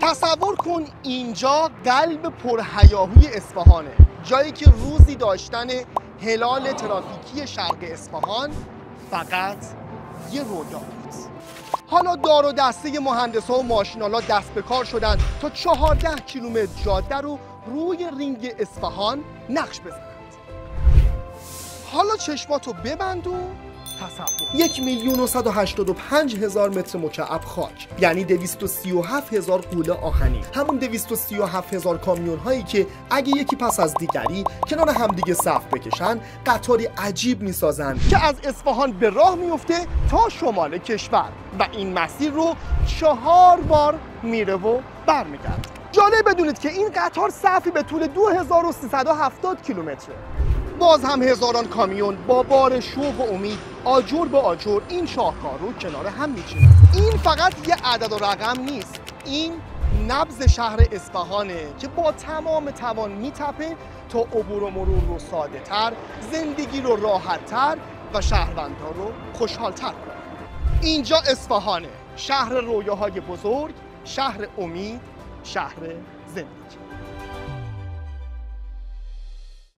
تصور کن اینجا قلب پرهیاهوی اصفهانه، جایی که روزی داشتن هلال ترافیکی شرق اصفهان فقط یه رویا بود. حالا دار و دسته مهندسا و ماشینالا دست به کار شدن تا 14 کیلومتر جاده رو روی رینگ اصفهان نقش بزنند. حالا چشماتو ببند و تصور 1,185,000 متر مکعب خاک، یعنی 237,000 قوله آهنین، همون 237,000 کامیون هایی که اگه یکی پس از دیگری کنار همدیگه صف بکشن قطاری عجیب میسازن که از اصفهان به راه میفته تا شمال کشور و این مسیر رو 4 بار میره و برمیگرده. جالب بدونید که این قطار صفی به طول 2370 کیلومتره. باز هم هزاران کامیون با بار شوق و امید آجر به آجر این شاهکار رو کنار هم میچینن. این فقط یه عدد و رقم نیست، این نبض شهر اصفهانه که با تمام توان میتپه تا عبور و مرور رو ساده تر، زندگی رو راحت تر و شهروندها رو خوشحال تر کنه. اینجا اصفهانه، شهر رویاهای بزرگ، شهر امید، شهر زندگی.